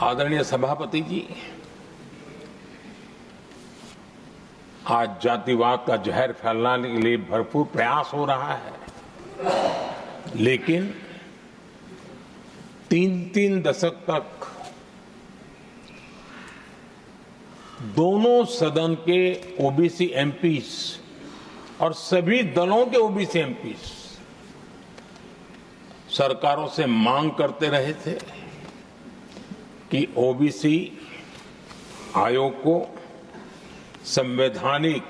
आदरणीय सभापति जी, आज जातिवाद का जहर फैलाने के लिए भरपूर प्रयास हो रहा है, लेकिन 3-3 दशक तक दोनों सदन के ओबीसी एमपीज और सभी दलों के ओबीसी एमपीज सरकारों से मांग करते रहे थे कि ओबीसी आयोग को संवैधानिक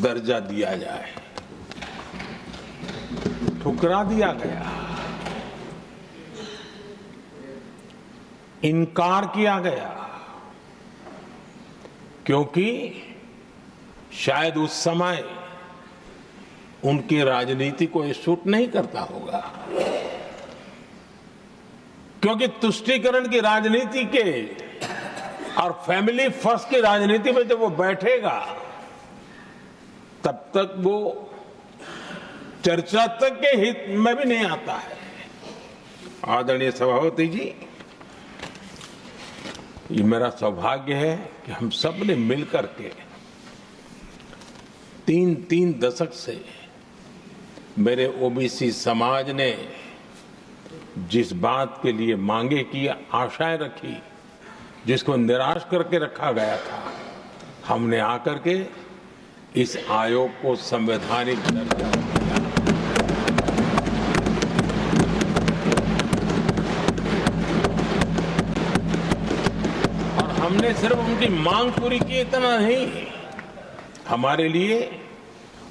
दर्जा दिया जाए। ठुकरा दिया गया, इनकार किया गया, क्योंकि शायद उस समय उनकी राजनीति को ये सूट नहीं करता होगा, क्योंकि तुष्टीकरण की राजनीति के और फैमिली फर्स्ट की राजनीति में जब वो बैठेगा तब तक वो चर्चा तक के हित में भी नहीं आता है। आदरणीय सभापति जी, ये मेरा सौभाग्य है कि हम सब ने मिलकर के 3-3 दशक से मेरे ओबीसी समाज ने जिस बात के लिए मांगे की, आशाएं रखी, जिसको निराश करके रखा गया था, हमने आकर के इस आयोग को संवैधानिक दर्जा दिया। और हमने सिर्फ उनकी मांग पूरी की इतना नहीं, हमारे लिए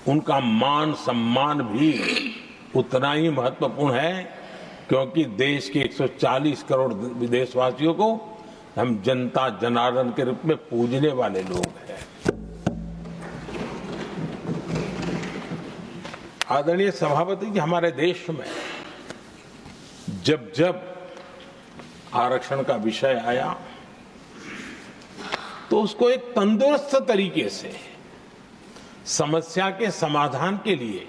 उनका मान सम्मान भी उतना ही महत्वपूर्ण है, क्योंकि देश के 140 करोड़ देशवासियों को हम जनता जनार्दन के रूप में पूजने वाले लोग हैं। आदरणीय सभापति जी, हमारे देश में जब जब आरक्षण का विषय आया तो उसको एक तंदुरुस्त तरीके से समस्या के समाधान के लिए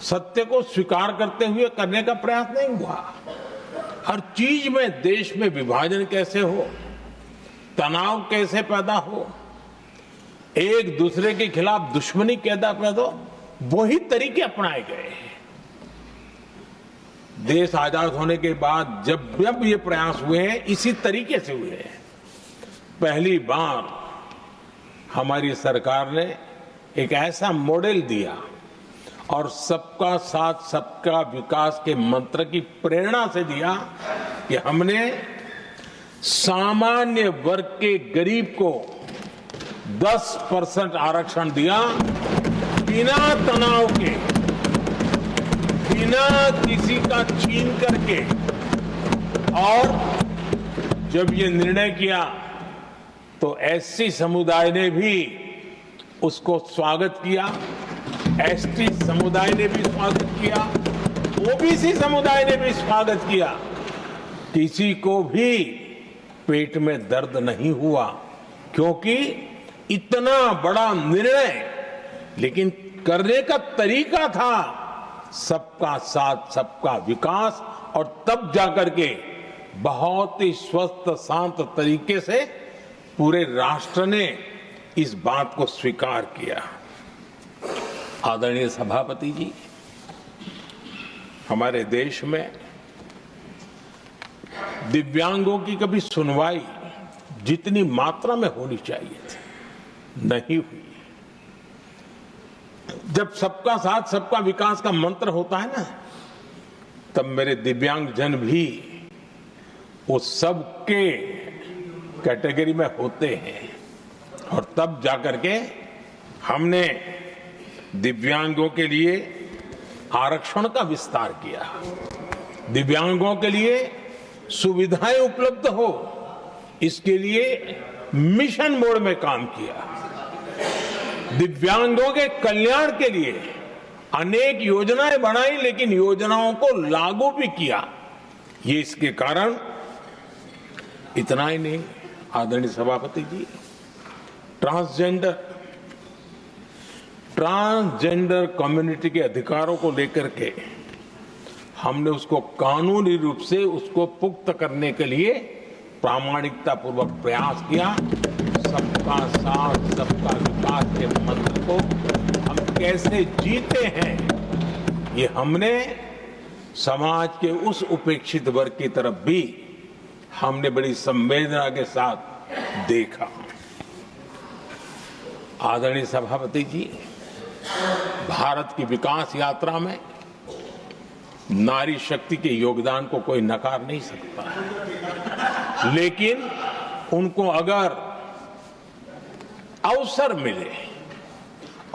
सत्य को स्वीकार करते हुए करने का प्रयास नहीं हुआ। हर चीज में देश में विभाजन कैसे हो, तनाव कैसे पैदा हो, एक दूसरे के खिलाफ दुश्मनी कैसे पैदा हो, वही तरीके अपनाए गए। देश आजाद होने के बाद जब जब ये प्रयास हुए हैं, इसी तरीके से हुए हैं। पहली बार हमारी सरकार ने एक ऐसा मॉडल दिया और सबका साथ सबका विकास के मंत्र की प्रेरणा से दिया कि हमने सामान्य वर्ग के गरीब को 10% आरक्षण दिया, बिना तनाव के, बिना किसी का छीन करके। और जब ये निर्णय किया तो एससी समुदाय ने भी उसको स्वागत किया, एसटी समुदाय ने भी स्वागत किया, ओबीसी समुदाय ने भी स्वागत किया। किसी को भी पेट में दर्द नहीं हुआ, क्योंकि इतना बड़ा निर्णय, लेकिन करने का तरीका था सबका साथ सबका विकास, और तब जाकर के बहुत ही स्वस्थ शांत तरीके से पूरे राष्ट्र ने इस बात को स्वीकार किया। आदरणीय सभापति जी, हमारे देश में दिव्यांगों की कभी सुनवाई जितनी मात्रा में होनी चाहिए थी, नहीं हुई। जब सबका साथ सबका विकास का मंत्र होता है ना, तब मेरे दिव्यांग जन भी उस सबके कैटेगरी में होते हैं, और तब जाकर के हमने दिव्यांगों के लिए आरक्षण का विस्तार किया, दिव्यांगों के लिए सुविधाएं उपलब्ध हो, इसके लिए मिशन मोड में काम किया, दिव्यांगों के कल्याण के लिए अनेक योजनाएं बनाई, लेकिन योजनाओं को लागू भी किया। ये इसके कारण इतना ही नहीं, आदरणीय सभापति जी, ट्रांसजेंडर कम्युनिटी के अधिकारों को लेकर के हमने उसको कानूनी रूप से उसको पुख्त करने के लिए प्रामाणिकता पूर्वक प्रयास किया। सबका साथ सबका विकास के मंत्र को हम कैसे जीते हैं, ये हमने समाज के उस उपेक्षित वर्ग की तरफ भी हमने बड़ी संवेदना के साथ देखा। आदरणीय सभापति जी, भारत की विकास यात्रा में नारी शक्ति के योगदान को कोई नकार नहीं सकता, लेकिन उनको अगर अवसर मिले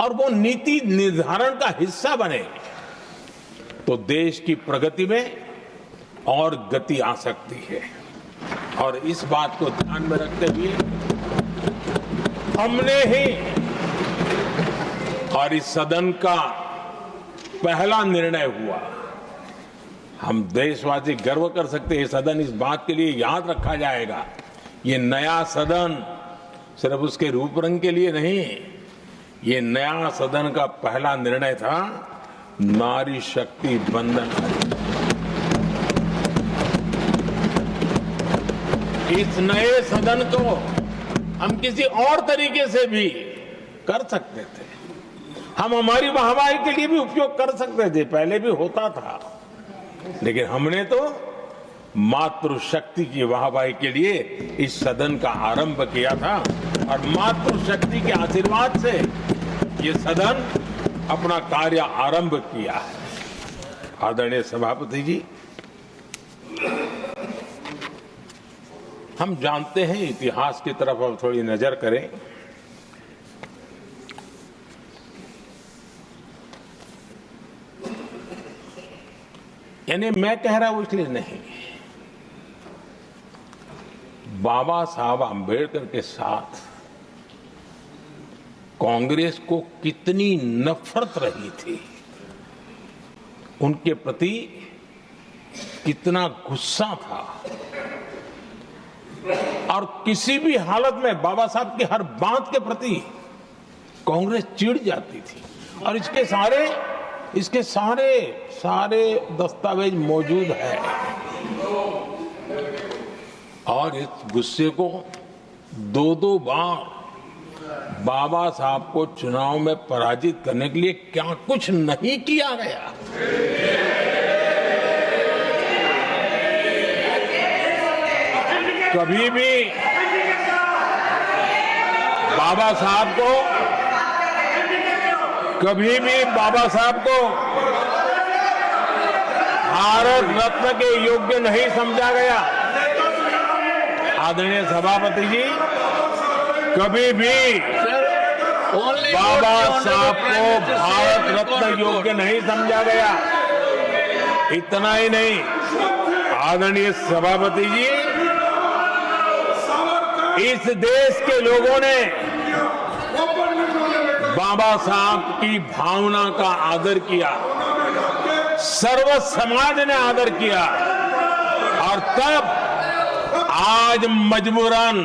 और वो नीति निर्धारण का हिस्सा बने तो देश की प्रगति में और गति आ सकती है। और इस बात को ध्यान में रखते हुए हमने ही और इस सदन का पहला निर्णय हुआ, हम देशवासी गर्व कर सकते हैं, सदन इस बात के लिए याद रखा जाएगा, ये नया सदन सिर्फ उसके रूप रंग के लिए नहीं, ये नया सदन का पहला निर्णय था नारी शक्ति बंधन। इस नए सदन को हम किसी और तरीके से भी कर सकते थे, हम हमारी वाहवाही के लिए भी उपयोग कर सकते थे, पहले भी होता था, लेकिन हमने तो मातृशक्ति की वाहवाही के लिए इस सदन का आरंभ किया था और मातृशक्ति के आशीर्वाद से ये सदन अपना कार्य आरंभ किया है। आदरणीय सभापति जी, हम जानते हैं, इतिहास की तरफ अब थोड़ी नजर करें। यानी मैं कह रहा हूं इसलिए नहीं, बाबा साहब आंबेडकर के साथ कांग्रेस को कितनी नफरत रही थी, उनके प्रति कितना गुस्सा था और किसी भी हालत में बाबा साहब की हर बात के प्रति कांग्रेस चिढ़ जाती थी। और इसके सारे दस्तावेज मौजूद है। और इस गुस्से को दो बार बाबा साहब को चुनाव में पराजित करने के लिए क्या कुछ नहीं किया गया। कभी भी बाबा साहब को भारत रत्न के योग्य नहीं समझा गया। आदरणीय सभापति जी, कभी भी बाबा साहब को भारत रत्न योग्य नहीं समझा गया। इतना ही नहीं, आदरणीय सभापति जी, इस देश के लोगों ने बाबा साहब की भावना का आदर किया, सर्व समाज ने आदर किया और तब आज मजबूरन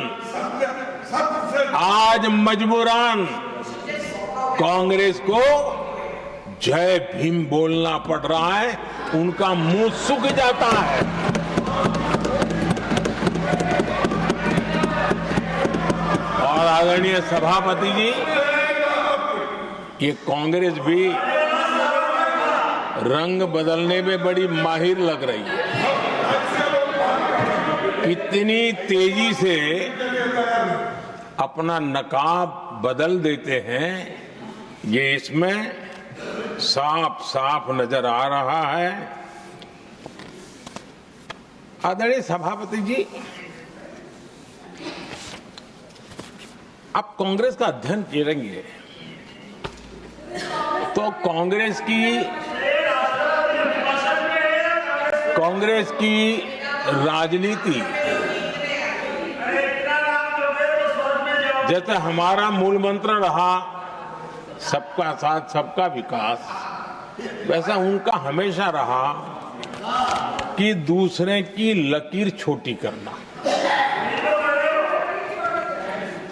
कांग्रेस को जय भीम बोलना पड़ रहा है, उनका मुंह सूख जाता है। और आदरणीय सभापति जी, ये कांग्रेस भी रंग बदलने में बड़ी माहिर लग रही है। कितनी तेजी से अपना नकाब बदल देते हैं, ये इसमें साफ साफ नजर आ रहा है। आदरणीय सभापति जी, आप कांग्रेस का अध्ययन करेंगे तो कांग्रेस की राजनीति, जैसे हमारा मूल मंत्र रहा सबका साथ सबका विकास, वैसा उनका हमेशा रहा कि दूसरे की लकीर छोटी करना।